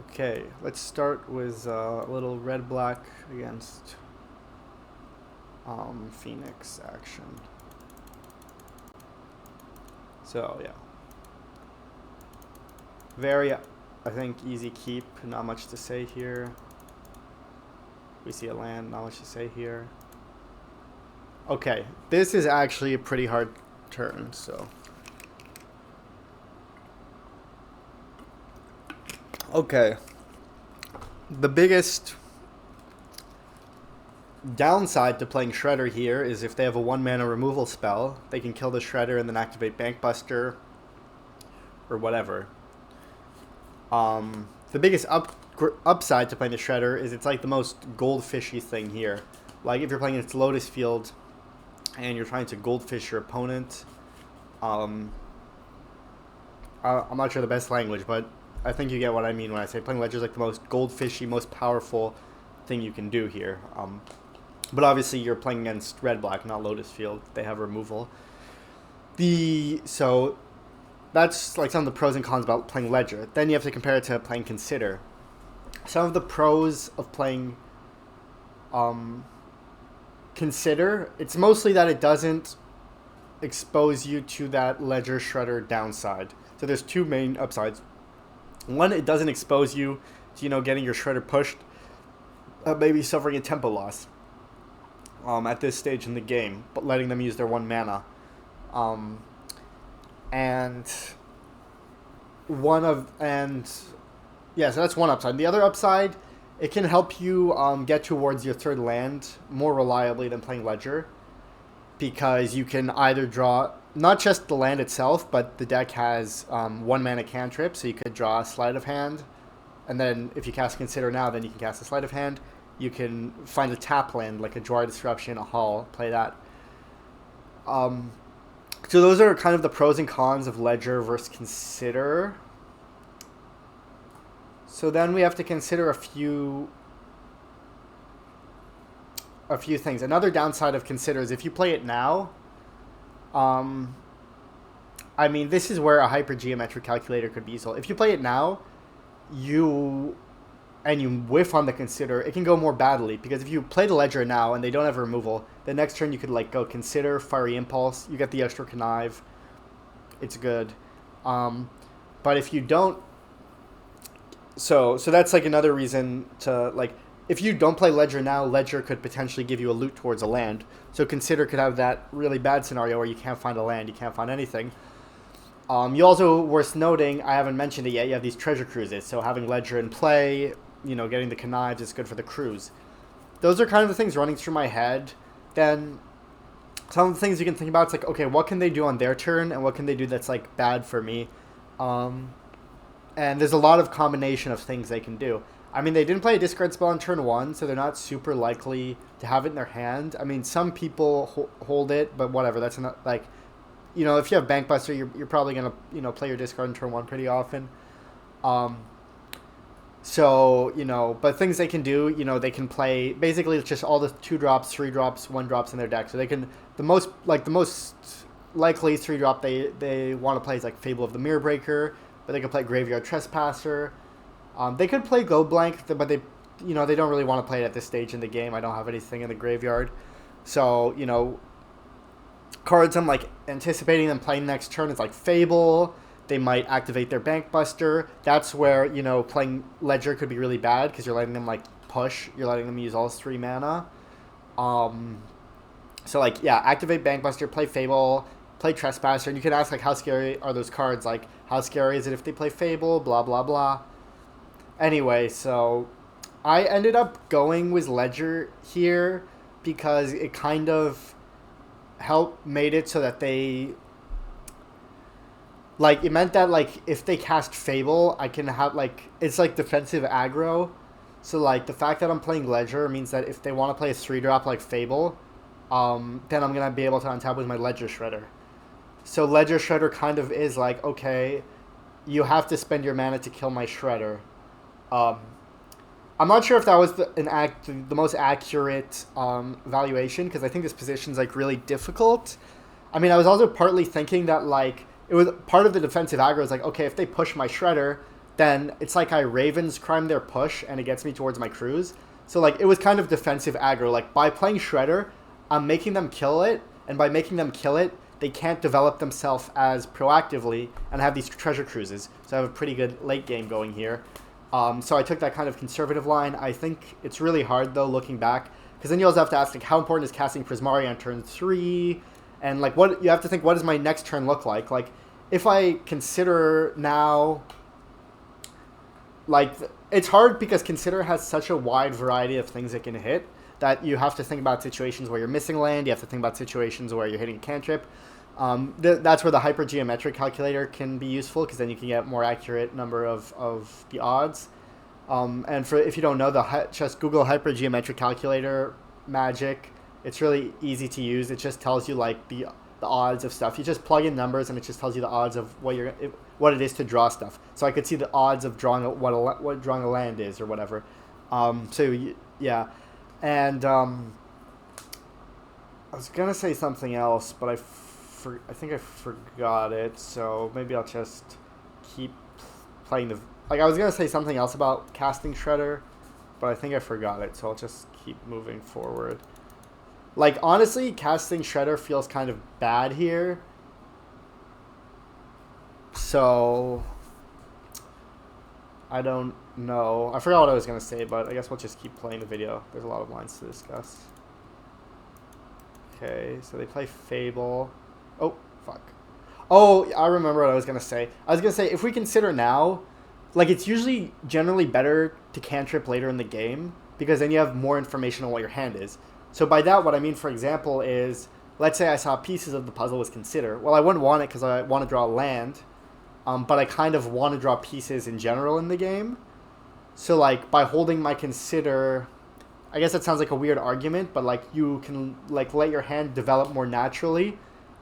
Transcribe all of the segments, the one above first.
Okay, let's start with a little red black against Phoenix action. So yeah, very I think easy keep. Not much to say here. We see a land. Not much to say here. Okay, this is actually a pretty hard turn. So okay, the biggest downside to playing Shredder here is if they have a 1 mana removal spell, they can kill the Shredder and then activate Bankbuster or whatever. The biggest upside to playing the Shredder is it's like the most goldfishy thing here. Like if you're playing its Lotus Field and you're trying to goldfish your opponent, um, I'm not sure the best language, but I think you get what I mean when I say playing Ledger is like the most goldfishy, most powerful thing you can do here. But obviously you're playing against Red Black, not Lotus Field. They have removal. So that's like some of the pros and cons about playing Ledger. Then you have to compare it to playing Consider. Some of the pros of playing Consider, it's mostly that it doesn't expose you to that Ledger Shredder downside. So there's two main upsides. One, it doesn't expose you to, getting your Shredder pushed, maybe suffering a tempo loss at this stage in the game, but letting them use their 1 mana. And so that's one upside. The other upside, it can help you get towards your third land more reliably than playing Ledger, because you can either draw not just the land itself, but the deck has 1 mana cantrip, so you could draw a sleight of hand, and then if you cast Consider now, then you can cast a sleight of hand. You can find a tap land like a Dry Disruption, a Hall, play that. So those are kind of the pros and cons of Ledger versus Consider. So then we have to consider a few things. Another downside of Consider is if you play it now, this is where a hypergeometric calculator could be useful. If you play it now, you whiff on the Consider, it can go more badly, because if you play the Ledger now and they don't have removal, the next turn you could go Consider, Fiery Impulse, you get the extra Connive, it's good. But if you don't, so that's another reason to if you don't play Ledger now, Ledger could potentially give you a loot towards a land. So Consider could have that really bad scenario where you can't find a land, you can't find anything. You also, worth noting, I haven't mentioned it yet, you have these treasure cruises. So having Ledger in play, getting the connives is good for the cruise. Those are kind of the things running through my head. Then some of the things you can think about, it's okay, what can they do on their turn, and what can they do that's bad for me? And there's a lot of combination of things they can do. They didn't play a discard spell on turn 1, so they're not super likely to have it in their hand. Some people hold it, but whatever. That's not if you have Bankbuster, you're probably gonna play your discard on turn 1 pretty often. But things they can do, they can play basically it's just all the 2-drops, 3-drops, 1-drops in their deck. So they can the most likely 3-drop they want to play is Fable of the Mirror Breaker, but they can play Graveyard Trespasser. They could play Go Blank, but they don't really want to play it at this stage in the game. I don't have anything in the graveyard. So, cards I'm anticipating them playing next turn is Fable. They might activate their Bankbuster. That's where, playing Ledger could be really bad, because you're letting them push. You're letting them use all 3 mana. Activate Bankbuster, play Fable, play Trespasser, and you can ask how scary are those cards? How scary is it if they play Fable? Blah blah blah. Anyway, so I ended up going with Ledger here because it kind of made it so that they it meant that if they cast Fable, I can have it's defensive aggro. So the fact that I'm playing Ledger means that if they want to play a 3-drop Fable, then I'm gonna be able to untap with my Ledger Shredder. So Ledger Shredder kind of is okay, you have to spend your mana to kill my Shredder. I'm not sure if that was the most accurate valuation, because I think this position's really difficult. I was also partly thinking that it was part of the defensive aggro is okay, if they push my Shredder, then it's like I Ravens crime their push and it gets me towards my cruise. So like it was kind of defensive aggro. Like by playing Shredder, I'm making them kill it, and by making them kill it, they can't develop themselves as proactively and have these treasure cruises. So I have a pretty good late game going here. So I took that kind of conservative line. I think it's really hard though looking back, because then you also have to ask like how important is casting Prismari on turn 3, and like what you have to think, what does my next turn look like? Like if I consider now, like it's hard because consider has such a wide variety of things it can hit that you have to think about situations where you're missing land. You have to think about situations where you're hitting a cantrip. That's where the hypergeometric calculator can be useful, because then you can get more accurate number of the odds. And for if you don't know, just Google hypergeometric calculator magic. It's really easy to use. It just tells you like the odds of stuff. You just plug in numbers and it just tells you the odds of what it is to draw stuff. So I could see the odds of drawing what drawing a land is or whatever. Yeah, and I was gonna say something else, but I think I forgot it. So maybe I'll just keep playing the. Like I was gonna say something else about casting Shredder, but I think I forgot it. So I'll just keep moving forward. Like honestly, casting Shredder feels kind of bad here. So I don't know. I forgot what I was gonna say, but I guess we'll just keep playing the video. There's a lot of lines to discuss. Okay, so they play Fable. Oh, fuck. Oh, I remember what I was going to say. I was going to say, if we consider now, like, it's usually generally better to cantrip later in the game, because then you have more information on what your hand is. So by that, what I mean, for example, is, let's say I saw pieces of the puzzle was consider. Well, I wouldn't want it because I want to draw land, but I kind of want to draw pieces in general in the game. So, like, by holding my consider... I guess that sounds like a weird argument, but like you can like let your hand develop more naturally,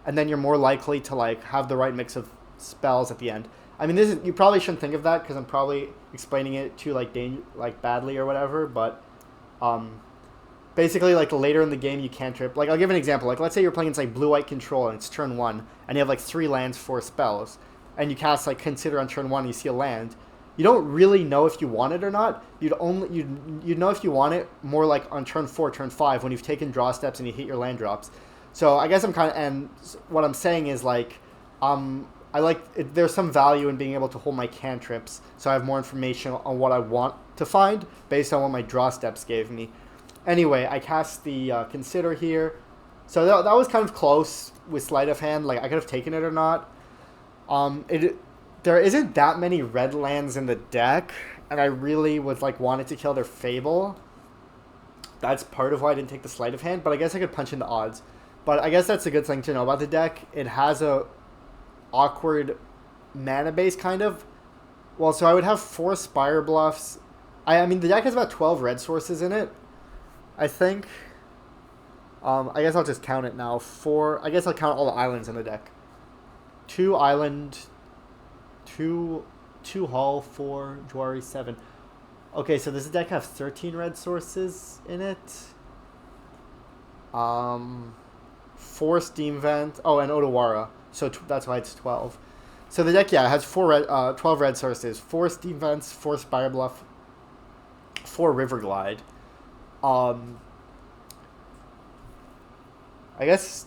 and then you're more likely to like have the right mix of spells at the end. I mean, you probably shouldn't think of that because I'm probably explaining it too like badly or whatever. But basically, like later in the game, you cantrip. Like I'll give an example. Like let's say you're playing it's like blue-white control and it's turn 1, and you have like 3 lands, 4 spells, and you cast like consider on turn 1, and you see a land. You don't really know if you want it or not. You'd know if you want it more like on turn 4, turn 5 when you've taken draw steps and you hit your land drops. So I guess I'm kind of, and what I'm saying is like, there's some value in being able to hold my cantrips, so I have more information on what I want to find based on what my draw steps gave me. Anyway, I cast the consider here, so that was kind of close with sleight of hand. Like I could have taken it or not. There isn't that many red lands in the deck, and I really was like wanted to kill their Fable. That's part of why I didn't take the sleight of hand, but I guess I could punch in the odds. But I guess that's a good thing to know about the deck. It has a awkward mana base, kind of. Well, so I would have 4 Spire Bluffs. I mean, the deck has about 12 red sources in it, I think. I guess I'll just count it now. I guess I'll count all the islands in the deck. 2 island... 2 hull, 4 Jwari, 7. Okay, so does the deck have 13 red sources in it? 4 Steam Vent. Oh, and Odawara. So that's why it's 12. So the deck, yeah, has 12 red sources. 4 Steam Vents, 4 Spire Bluff, 4 River Glide. I guess...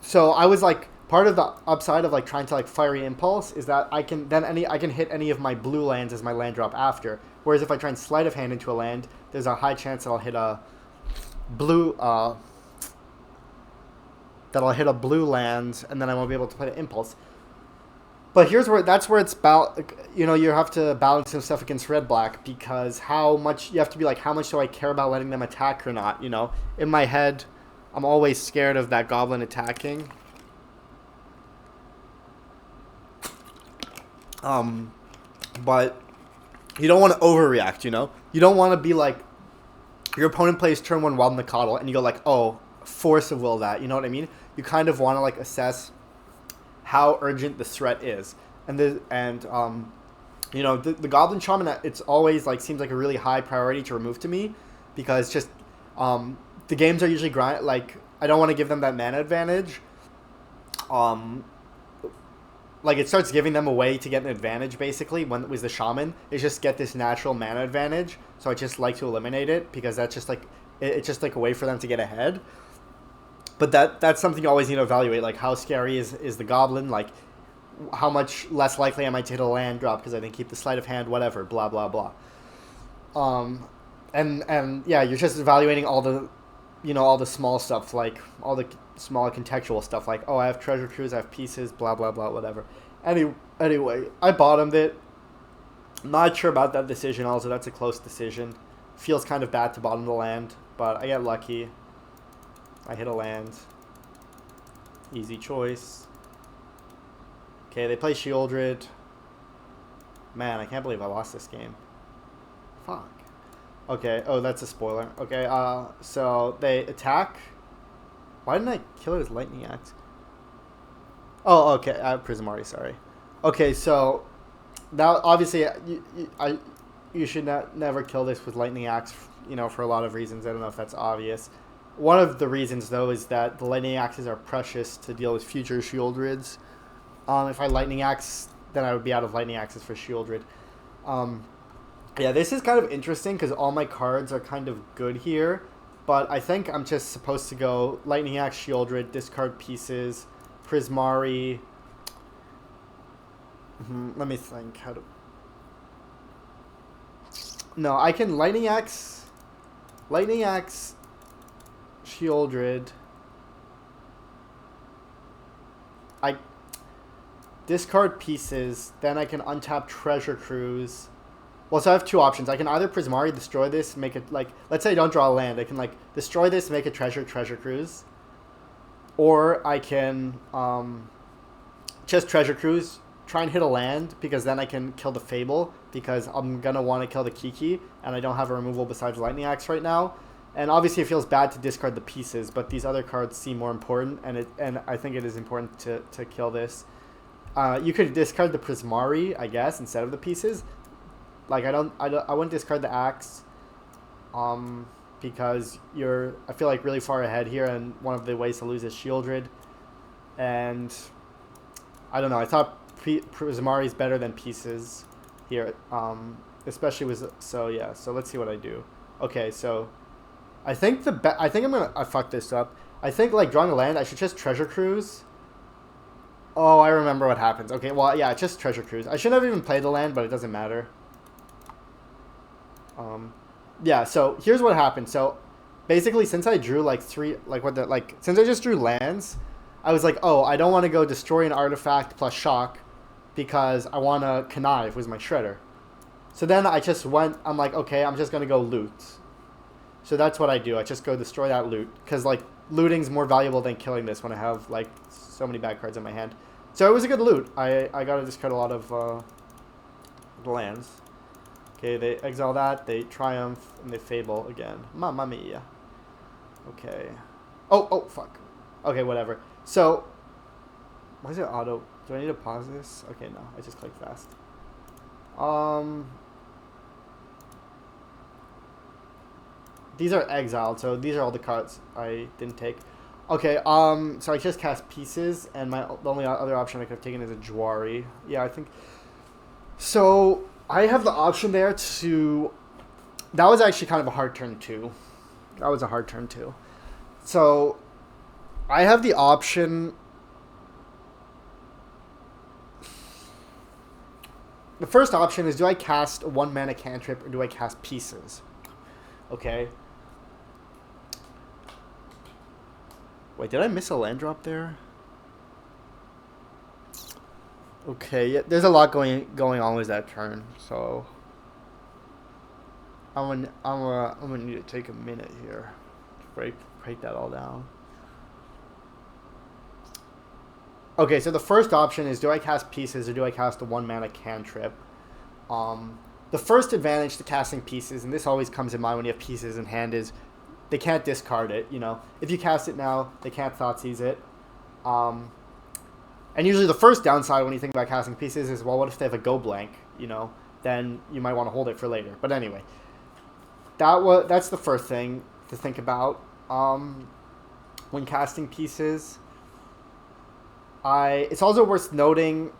So I was like... Part of the upside of like trying to like Fiery Impulse is that I can hit any of my blue lands as my land drop after. Whereas if I try and sleight of hand into a land, there's a high chance that I'll hit a blue land, and then I won't be able to play an Impulse. But that's where it's you have to balance some stuff against Red Black, because how much you have to be like, how much do I care about letting them attack or not? You know, in my head, I'm always scared of that goblin attacking. But you don't want to overreact, you know? You don't want to be like, your opponent plays turn 1 Wild Nacatl, and you go like, oh, force of will that, you know what I mean? You kind of want to like assess how urgent the threat is. And the Goblin Shaman, it's always like, seems like a really high priority to remove to me, because just, the games are usually I don't want to give them that mana advantage. like it starts giving them a way to get an advantage basically when it was the shaman. Is just get this natural mana advantage. So I just like to eliminate it because that's just like it's just like a way for them to get ahead. But that's something you always need to evaluate. Like how scary is the goblin? Like how much less likely am I to hit a land drop because I didn't keep the sleight of hand, whatever, blah blah blah. And yeah, you're just evaluating all the, all the small stuff, like all the small contextual stuff, like, oh, I have treasure cruise, I have pieces, blah blah blah, whatever. Anyway, I bottomed it. Not sure about that decision. Also, that's a close decision. Feels kind of bad to bottom the land, but I get lucky. I hit a land. Easy choice. Okay, they play Shieldred. Man, I can't believe I lost this game. Fuck. Okay, oh, that's a spoiler. Okay, so they attack. Why didn't I kill it with Lightning Axe? Oh, okay, Prismari, sorry. Okay, so now obviously you should never kill this with Lightning Axe, for a lot of reasons. I don't know if that's obvious. One of the reasons, though, is that the Lightning Axes are precious to deal with future Shieldreds. If I Lightning Axe, then I would be out of Lightning Axes for Shieldred. Yeah, this is kind of interesting because all my cards are kind of good here. But I think I'm just supposed to go Lightning Axe, Shieldred, discard pieces, Prismari. Let me think. How to... No, I can Lightning Axe, Shieldred. I discard pieces, then I can untap Treasure Cruise. Well, so I have two options. I can either Prismari, destroy this, make it, like, let's say I don't draw a land. I can, like, destroy this, make a Treasure Cruise. Or I can just Treasure Cruise, try and hit a land, because then I can kill the Fable, because I'm going to want to kill the Kiki, and I don't have a removal besides Lightning Axe right now. And obviously it feels bad to discard the pieces, but these other cards seem more important, and I think it is important to kill this. You could discard the Prismari, I guess, instead of the pieces. Like, I wouldn't discard the axe, because I feel like really far ahead here, and one of the ways to lose is Shieldred. And I don't know, I thought Prismari is better than pieces here, especially with, so yeah, so let's see what I do. Okay, so I think I fucked this up. I think, like, drawing a land, I should just Treasure Cruise. Oh, I remember what happens. Okay, well, yeah, just Treasure Cruise. I shouldn't have even played the land, but it doesn't matter. Yeah, so here's what happened. So basically, since I drew since I just drew lands, I was like, oh, I don't want to go destroy an artifact plus shock because I want to connive with my shredder. So then I'm like, okay, I'm just going to go loot. So that's what I do. I just go destroy that loot because, like, looting's more valuable than killing this when I have, like, so many bad cards in my hand. So it was a good loot. I got to discard a lot of lands. Okay, they exile that, they triumph, and they fable again. Mamma mia. Okay. Oh, fuck. Okay, whatever. So, why is it auto? Do I need to pause this? Okay, no. I just clicked fast. These are exiled, so these are all the cards I didn't take. Okay, so I just cast pieces, and the only other option I could have taken is a Jwari. Yeah, I think... So... I have the option there to... That was actually kind of a hard turn, too. That was a hard turn, too. So, I have the option... The first option is, do I cast a 1-mana cantrip or do I cast pieces? Okay. Wait, did I miss a land drop there? Okay, yeah, there's a lot going on with that turn, so I'm gonna need to take a minute here to break that all down. Okay, so the first option is, do I cast pieces or do I cast a 1-mana cantrip? The first advantage to casting pieces, and this always comes in mind when you have pieces in hand, is they can't discard it. If you cast it now, they can't Thoughtseize it. And usually the first downside when you think about casting pieces is, well, what if they have a go blank? Then you might want to hold it for later. But anyway, that's the first thing to think about when casting pieces. It's also worth noting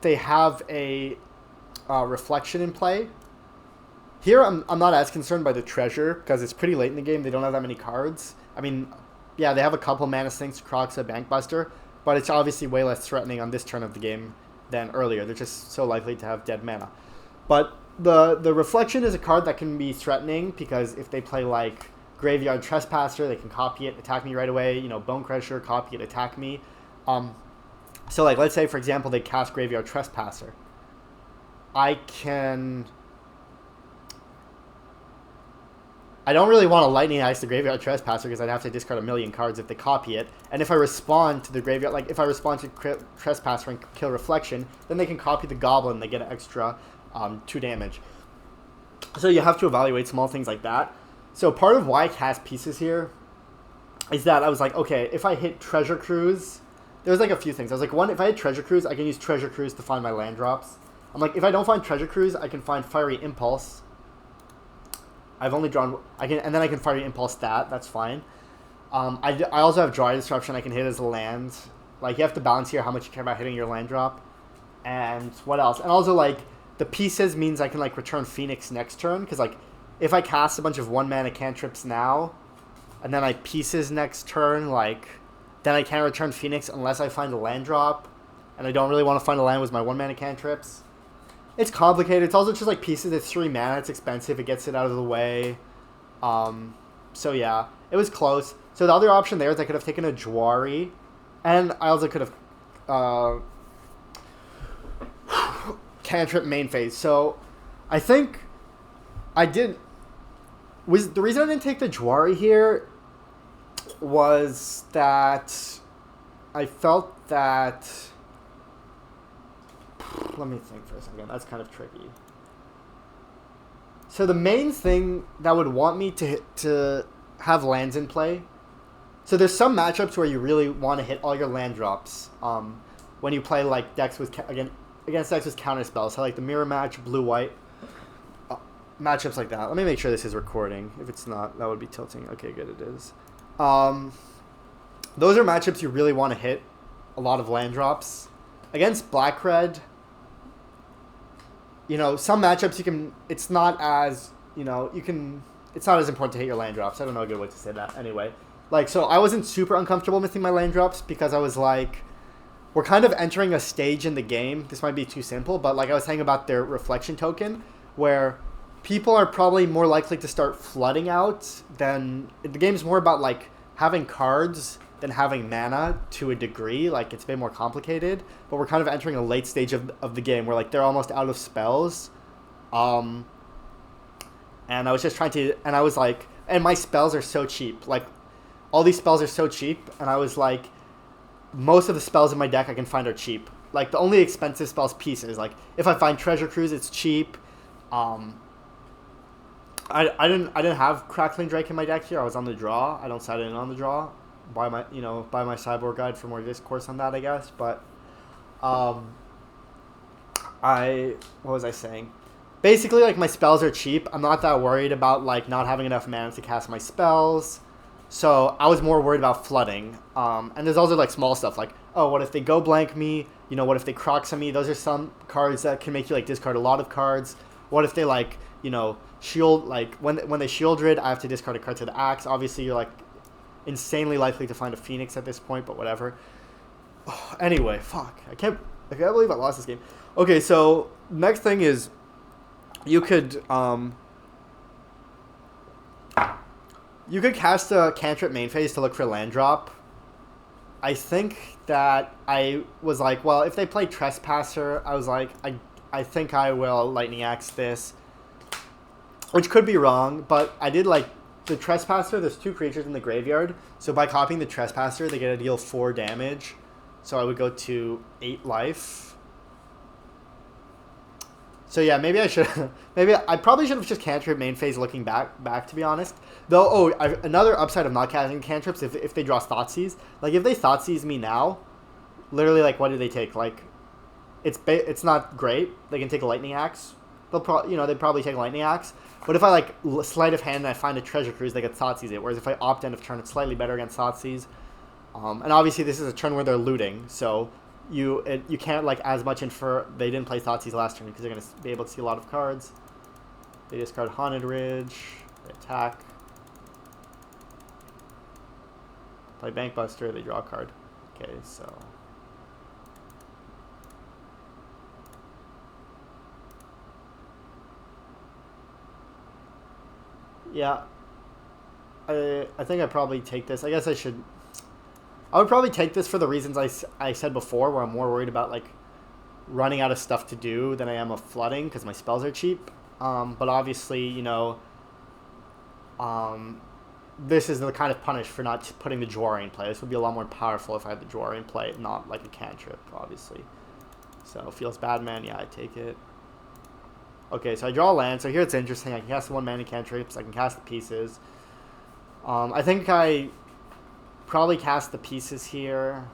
they have a reflection in play. Here, I'm not as concerned by the treasure because it's pretty late in the game. They don't have that many cards. I mean, yeah, they have a couple Mana Sinks, Croxa, Bankbuster, but it's obviously way less threatening on this turn of the game than earlier. They're just so likely to have dead mana. But the reflection is a card that can be threatening because if they play like Graveyard Trespasser, they can copy it, attack me right away. You know, Bone Crusher, copy it, attack me. So like, let's say for example they cast Graveyard Trespasser. I don't really want to Lightning Axe the Graveyard Trespasser because I'd have to discard a million cards if they copy it. And if I respond to the Graveyard, like if I respond to Trespasser and kill Reflection, then they can copy the Goblin. They get an extra 2 damage. So you have to evaluate small things like that. So part of why I cast pieces here is that I was like, okay, if I hit Treasure Cruise, there was like a few things. I was like, one, if I hit Treasure Cruise, I can use Treasure Cruise to find my land drops. I'm like, if I don't find Treasure Cruise, I can find Fiery Impulse. I've only drawn, and then I can Fiery Impulse that. That's fine. I also have Dry Disruption. I can hit as a land. Like, you have to balance here how much you care about hitting your land drop. And what else? And also, like, the pieces means I can, like, return Phoenix next turn. Because, like, if I cast a bunch of 1-mana cantrips now, and then I pieces next turn, like, then I can't return Phoenix unless I find a land drop. And I don't really want to find a land with my 1-mana cantrips. It's complicated. It's also just, like, pieces. It's 3 mana. It's expensive. It gets it out of the way. So, yeah. It was close. So, the other option there is I could have taken a Jwari. And I also could have cantrip main phase. So, I think I did... The reason I didn't take the Jwari here was that I felt that... Let me think for a second. That's kind of tricky. So the main thing that would want me to have lands in play. So there's some matchups where you really want to hit all your land drops. When you play like decks with against decks with counter spells. So like the mirror match, blue white matchups like that. Let me make sure this is recording. If it's not, that would be tilting. Okay, good, it is. Those are matchups you really want to hit a lot of land drops. Against black red, you know, some matchups you can, it's not as, you know, it's not as important to hit your land drops. I don't know a good way to say that. Anyway, like, so I wasn't super uncomfortable missing my land drops because I was like, we're kind of entering a stage in the game. This might be too simple, but like I was saying about their reflection token, where people are probably more likely to start flooding out than, the game's more about like having cards than having mana to a degree. Like, it's a bit more complicated, but we're kind of entering a late stage of the game where like they're almost out of spells. And I was just trying to, and I was like, and my spells are so cheap. Like, all these spells are so cheap, and I was like, most of the spells in my deck I can find are cheap. Like, the only expensive spells pieces. Like, if I find Treasure Cruise, it's cheap. I didn't have Crackling Drake in my deck here. I was on the draw. I don't set it in on the draw. Buy my Cyborg guide for more discourse on that, I guess. But what was I saying? Basically, like, my spells are cheap. I'm not that worried about like not having enough mana to cast my spells. So I was more worried about flooding. And there's also like small stuff like, oh, what if they go blank me? You know, what if they Croxa me? Those are some cards that can make you like discard a lot of cards. What if they like, you know, shield, like when they shield Rid, I have to discard a card to the axe. Obviously, you're like insanely likely to find a Phoenix at this point, but whatever. Anyway, fuck. I can't believe I lost this game. Okay, so next thing is you could cast a cantrip main phase to look for land drop. I think that I was like, well, if they play Trespasser, I was like, I think I will Lightning Axe this. Which could be wrong, but I did like the Trespasser. There's 2 creatures in the graveyard. So by copying the Trespasser, they get to deal 4 damage. So I would go to 8 life. So yeah, maybe I should. Maybe I probably should have just cantrip main phase looking back to be honest. Though, another upside of not casting cantrips if they draw Thoughtseize. Like if they Thoughtseize me now, literally like what do they take? Like it's not great. They can take a Lightning Axe. They'd probably take a Lightning Axe. But if I like sleight of hand and I find a Treasure Cruise, they get Thoughtseize it. Whereas if I opt end of turn, it's slightly better against Thoughtseize. And obviously this is a turn where they're looting, so you can't like as much infer they didn't play Thoughtseize last turn because they're gonna be able to see a lot of cards. They discard Haunted Ridge. They attack. Play Bankbuster. They draw a card. Okay, so. Yeah. I think I'd probably take this. I guess I should. I would probably take this for the reasons I said before, where I'm more worried about like running out of stuff to do than I am of flooding because my spells are cheap. But obviously, you know, this is the kind of punish for not putting the Jwari in play. This would be a lot more powerful if I had the Jwari in play, not like a cantrip, obviously. So, feels bad, man. Yeah, I take it. Okay, so I draw a land. So here it's interesting. I can cast the 1-mana cantrips. I can cast the pieces. I think I probably cast the pieces here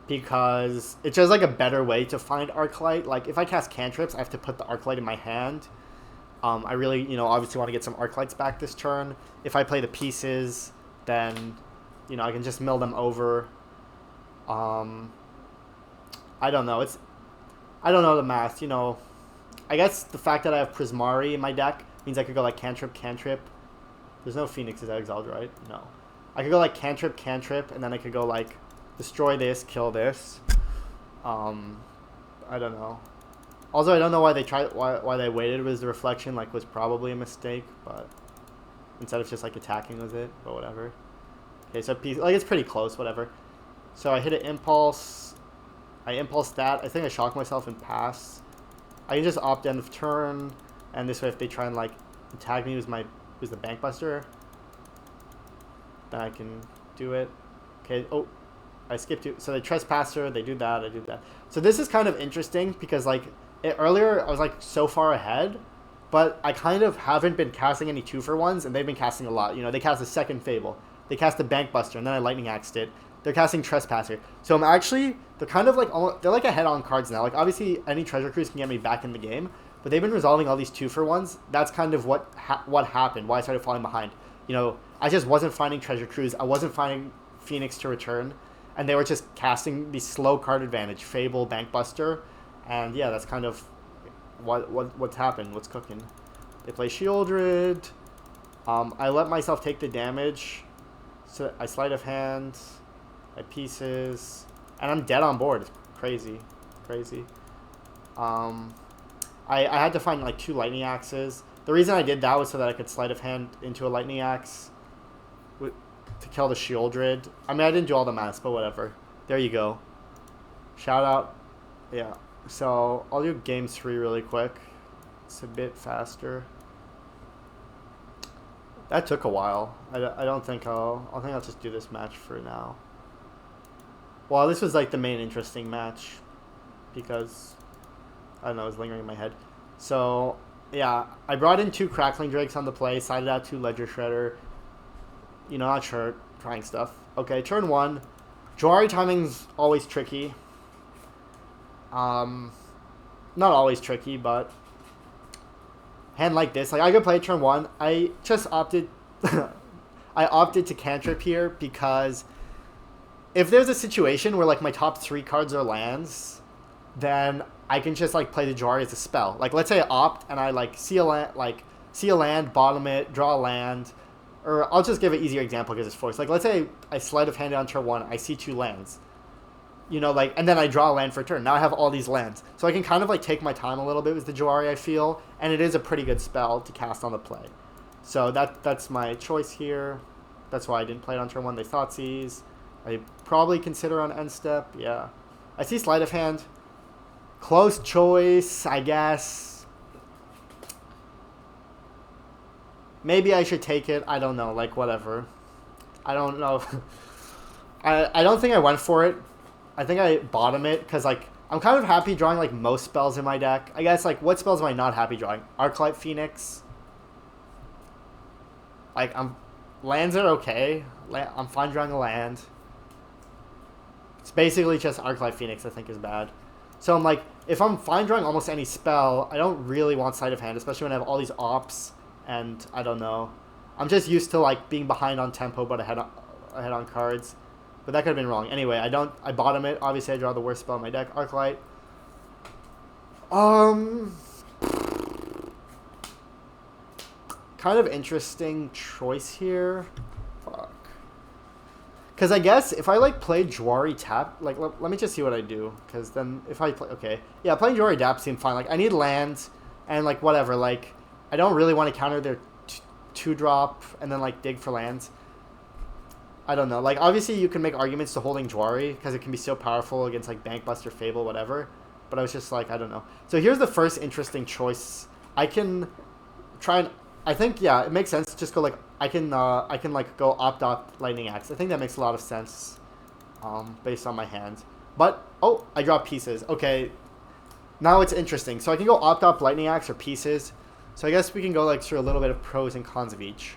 because it's just like a better way to find Arclight. Like if I cast cantrips, I have to put the Arclight in my hand. I really, you know, obviously want to get some Arclights back this turn. If I play the pieces, then, you know, I can just mill them over. I don't know. I don't know the math. You know, I guess the fact that I have Prismari in my deck means I could go like cantrip, cantrip. There's no Phoenixes exiled, right? No. I could go like cantrip, cantrip, and then I could go like destroy this, kill this. I don't know. Also, I don't know why they why they waited with the reflection. Like, was probably a mistake, but instead of just like attacking with it, but whatever. Okay, so like it's pretty close, whatever. So I hit an impulse. I impulse that. I think I shock myself and pass. I can just opt end of turn, and this way, if they try and like attack me with the Bankbuster, then I can do it. Okay. Oh, I skipped it. So they Trespasser. They do that. I do that. So this is kind of interesting because like earlier I was like so far ahead, but I kind of haven't been casting any 2-for-1s, and they've been casting a lot. You know, they cast the second Fable. They cast the Bankbuster, and then I Lightning Axed it. They're casting Trespasser. So they're kind of like, they're like ahead on cards now. Like, obviously, any Treasure Cruise can get me back in the game, but they've been resolving all these 2-for-1s. That's kind of what happened, why I started falling behind. You know, I just wasn't finding Treasure Cruise. I wasn't finding Phoenix to return, and they were just casting the slow card advantage, Fable, Bankbuster, and yeah, that's kind of what's happened, what's cooking. They play Shieldred. I let myself take the damage, so I sleight of hand. My pieces, and I'm dead on board. It's crazy. I had to find like 2 lightning axes. The reason I did that was so that I could sleight of hand into a lightning axe to kill the Shieldred. I mean, I didn't do all the math, but whatever. There you go. Shout out. Yeah. So I'll do game 3 really quick. It's a bit faster. That took a while. I don't think I'll just do this match for now. Well, this was like the main interesting match because, I don't know, it was lingering in my head. So, yeah, I brought in 2 Crackling Drakes on the play, sided out 2 Ledger Shredder. You know, not sure, trying stuff. Okay, turn 1. Jwari timing's always tricky. Not always tricky, but hand like this. Like, I could play turn 1. I just opted... I opted to cantrip here because... if there's a situation where, like, my top 3 cards are lands, then I can just, like, play the Jwari as a spell. Like, let's say I opt and I, like, see a land, bottom it, draw a land. Or I'll just give an easier example because it's forced. Like, let's say I sleight of hand on turn 1, I see 2 lands. You know, like, and then I draw a land for a turn. Now I have all these lands. So I can kind of, like, take my time a little bit with the Jwari, I feel. And it is a pretty good spell to cast on the play. So that's my choice here. That's why I didn't play it on turn 1. They Thoughtseize. I probably consider on end step, yeah. I see sleight of hand. Close choice, I guess. Maybe I should take it. I don't know, like, whatever. I don't know. I don't think I went for it. I think I bottom it, because, like, I'm kind of happy drawing, like, most spells in my deck. I guess, like, what spells am I not happy drawing? Arclight Phoenix. Like, lands are okay. I'm fine drawing a land. It's basically just Arclight Phoenix I think is bad. So I'm like, if I'm fine drawing almost any spell, I don't really want sleight of hand, especially when I have all these ops, and I don't know. I'm just used to like being behind on tempo but ahead on cards. But that could have been wrong. Anyway, I bottom it. Obviously, I draw the worst spell in my deck. Arclight. Kind of interesting choice here. Fuck. Because I guess if I, like, play Jwari tap... Like, let me just see what I do. Because then if I play... Okay. Yeah, playing Jwari tap seemed fine. Like, I need lands and, like, whatever. Like, I don't really want to counter their 2-drop and then, like, dig for lands. I don't know. Like, obviously, you can make arguments to holding Jwari because it can be so powerful against, like, Bankbuster, Fable, whatever. But I was just like, I don't know. So here's the first interesting choice. I can try and... I think, yeah, it makes sense to just go, like... I can like, go opt-opt Lightning Axe. I think that makes a lot of sense based on my hand. But, oh, I draw pieces. Okay, now it's interesting. So I can go opt-opt Lightning Axe or pieces. So I guess we can go, like, through a little bit of pros and cons of each.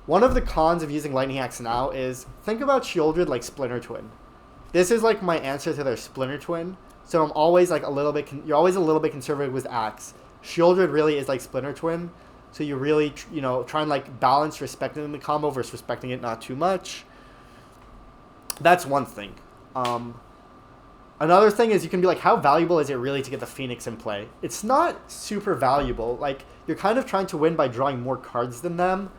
One of the cons of using Lightning Axe now is, think about Shieldred like Splinter Twin. This is, like, my answer to their Splinter Twin. So I'm always, like, a little bit... You're always a little bit conservative with Axe. Shieldred really is, like, Splinter Twin. So you really, you know, try and, like, balance respecting the combo versus respecting it not too much. That's one thing. Another thing is you can be like, how valuable is it really to get the Phoenix in play? It's not super valuable. Like, you're kind of trying to win by drawing more cards than them.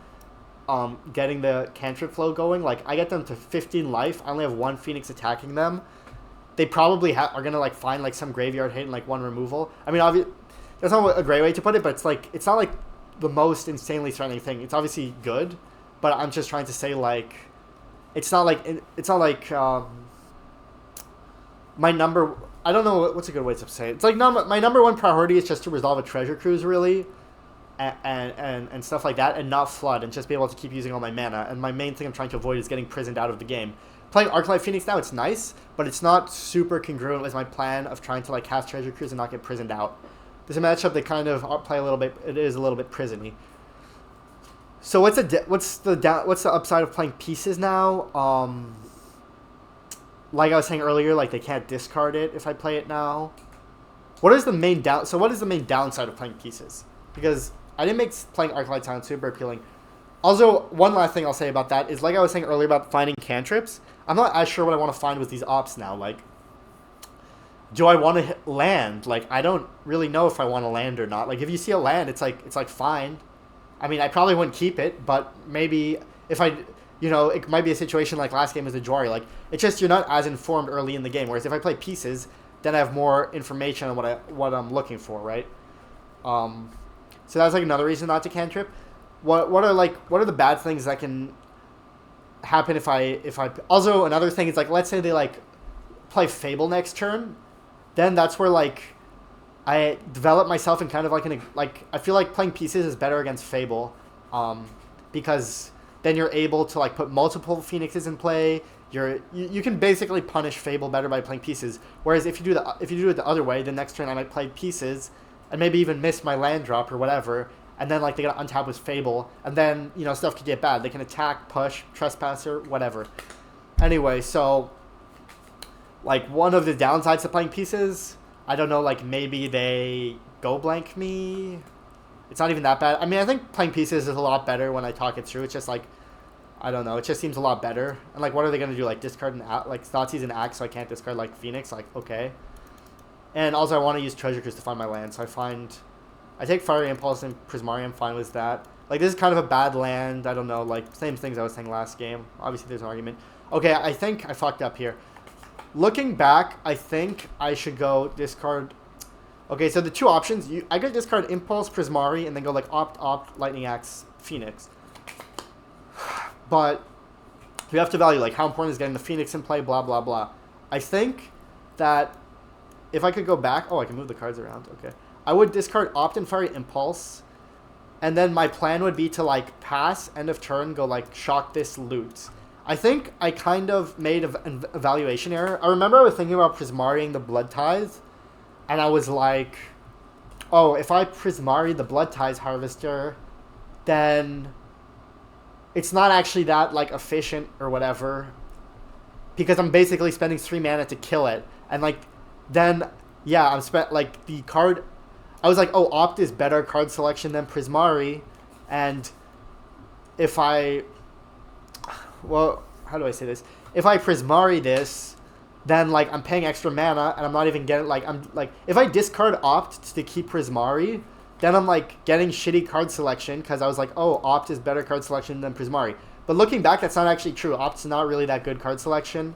Getting the cantrip flow going. Like, I get them to 15 life. I only have 1 Phoenix attacking them. They probably are going to, like, find, like, some graveyard hit and, like, 1 removal. I mean, obviously, that's not a great way to put it, but it's, like, it's not, like, the most insanely threatening thing. It's obviously good, but I'm just trying to say, like, it's not like my number... I don't know what's a good way to say it. It's like my number 1 priority is just to resolve a treasure cruise, really, and stuff like that, and not flood, and just be able to keep using all my mana. And my main thing I'm trying to avoid is getting prisoned out of the game. Playing Arclight Phoenix now, it's nice, but it's not super congruent with my plan of trying to, like, cast treasure cruise and not get prisoned out. There's a matchup that kind of play a little bit. It is a little bit prisony. So what's the upside of playing pieces now? Like I was saying earlier, like, they can't discard it if I play it now. What is the main downside of playing pieces? Because I didn't make playing Arclight sound super appealing. Also, one last thing I'll say about that is, like I was saying earlier about finding cantrips, I'm not as sure what I want to find with these ops now. Like, do I want to land? Like, I don't really know if I want to land or not. Like, if you see a land, it's like fine. I mean, I probably wouldn't keep it, but maybe if I, you know, it might be a situation like last game with the Jwari. Like, it's just you're not as informed early in the game. Whereas if I play pieces, then I have more information on what I'm looking for, right? So that's, like, another reason not to cantrip. What are the bad things that can happen if I also, another thing is, like, let's say they, like, play Fable next turn. Then that's where, like, I develop myself in kind of like I feel like playing pieces is better against Fable, because then you're able to, like, put multiple Phoenixes in play. You can basically punish Fable better by playing pieces. Whereas if you do it the other way, the next turn I might play pieces and maybe even miss my land drop or whatever, and then, like, they gotta untap with Fable, and then, you know, stuff could get bad. They can attack, push, trespasser, whatever. Anyway, so, like, one of the downsides to playing pieces, I don't know, like, maybe they go blank me. It's not even that bad. I mean, I think playing pieces is a lot better when I talk it through. It's just, like, I don't know. It just seems a lot better. And, like, what are they going to do? Like, discard like, Thoughtseize and Axe, so I can't discard, like, Phoenix? Like, okay. And also, I want to use Treasure Cruise to find my land, so I take Fiery Impulse and Prismari. I'm fine with that. Like, this is kind of a bad land. I don't know. Like, same things I was saying last game. Obviously, there's an argument. Okay, I think I fucked up here. Looking back, I think I should go discard... Okay, so the two options, I could discard Impulse, Prismari, and then go, like, opt, Lightning Axe, Phoenix. But you have to value, like, how important is getting the Phoenix in play, blah, blah, blah. I think that if I could go back... Oh, I can move the cards around. Okay. I would discard Opt and Fiery Impulse, and then my plan would be to, like, pass, end of turn, go, like, shock this loot. I think I kind of made an evaluation error. I remember I was thinking about Prismariing the Blood Tithe, and I was like, oh, if I Prismari the Blood Tithe Harvester, then it's not actually that, like, efficient or whatever, because I'm basically spending 3 mana to kill it. And, like, then, yeah, like, the card... I was like, oh, Opt is better card selection than Prismari, and if I... Well, how do I say this? if I Prismari this, then like I'm paying extra mana and I'm not even getting like I'm like if I discard Opt to keep Prismari, then I'm like getting shitty card selection because I was like, oh, Opt is better card selection than Prismari. But looking back, that's not actually true. Opt's not really that good card selection.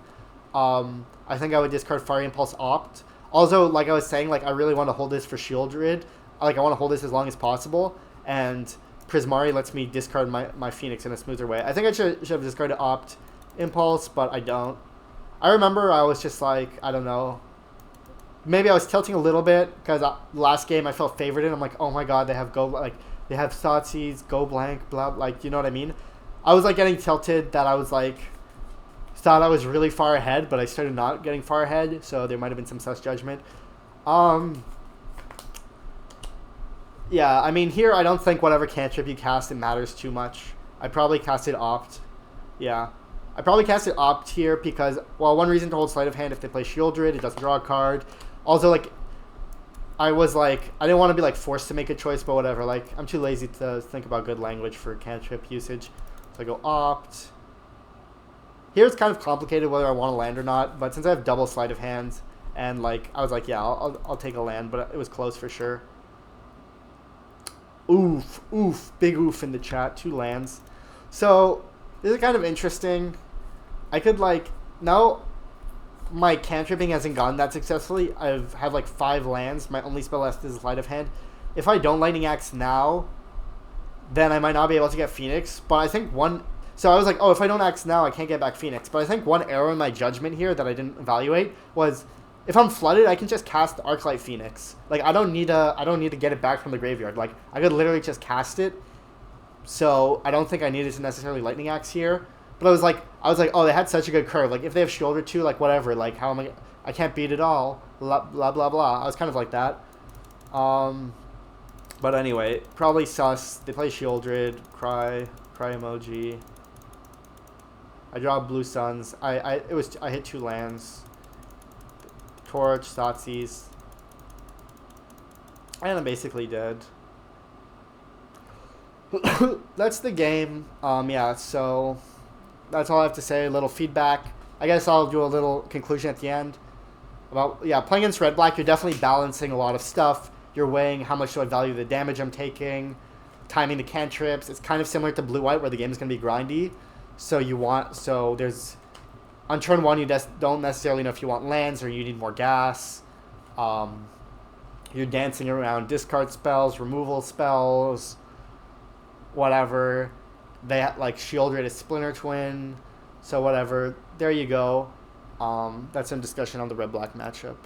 I think I would discard Fiery Impulse Opt. Also, like I was saying, like I really want to hold this for Shieldred. Like I want to hold this as long as possible, and Prismari lets me discard my Phoenix in a smoother way. I think I should have discarded Opt Impulse, but I don't. I remember I was just like, I don't know. Maybe I was tilting a little bit because last game I felt favored in. I'm like, oh my god, they have they have Thoughtseize, Go Blank, blah, like, you know what I mean? I was like getting tilted that I was like, thought I was really far ahead, but I started not getting far ahead, so there might have been some sus judgment. Yeah, I mean, here I don't think whatever cantrip you cast, it matters too much. I probably casted Opt. Yeah. I probably casted Opt here because, well, one reason to hold Sleight of Hand, if they play Shieldred, it doesn't draw a card. Also, like, I was like, I didn't want to be like forced to make a choice, but whatever. Like, I'm too lazy to think about good language for cantrip usage. So I go Opt. Here it's kind of complicated whether I want to land or not, but since I have double Sleight of Hand, and like, I was like, yeah, I'll take a land, but it was close for sure. Oof, oof, big oof in the chat, 2 lands. So, this is kind of interesting. I could like, now my cantripping hasn't gone that successfully. I've had like 5 lands. My only spell left is Sleight of Hand. If I don't Lightning Axe now, then I might not be able to get Phoenix. But I think so I was like, oh, if I don't Axe now, I can't get back Phoenix. But I think one error in my judgment here that I didn't evaluate was, if I'm flooded, I can just cast Arclight Phoenix. Like, I don't need to get it back from the graveyard. Like, I could literally just cast it. So I don't think I needed to necessarily Lightning Axe here. But I was like, oh, they had such a good curve. Like, if they have Shoulder 2, like, whatever. Like, how am I can't beat it all. Blah, blah, blah, blah. I was kind of like that. But anyway, probably sus. They play Shieldred. Cry emoji. I draw Blue Suns. I hit 2 lands. Torch, Thoughtseize. And I'm basically dead. That's the game. Yeah, so that's all I have to say. A little feedback. I guess I'll do a little conclusion at the end. About, yeah, playing against Red Black, you're definitely balancing a lot of stuff. You're weighing how much do I value the damage I'm taking, timing the cantrips. It's kind of similar to Blue-White where the game is going to be grindy. So there's, on turn 1, you don't necessarily know if you want lands or you need more gas. You're dancing around discard spells, removal spells, whatever. They like Shieldred is Splinter Twin, so whatever. There you go. That's some discussion on the Red Black matchup.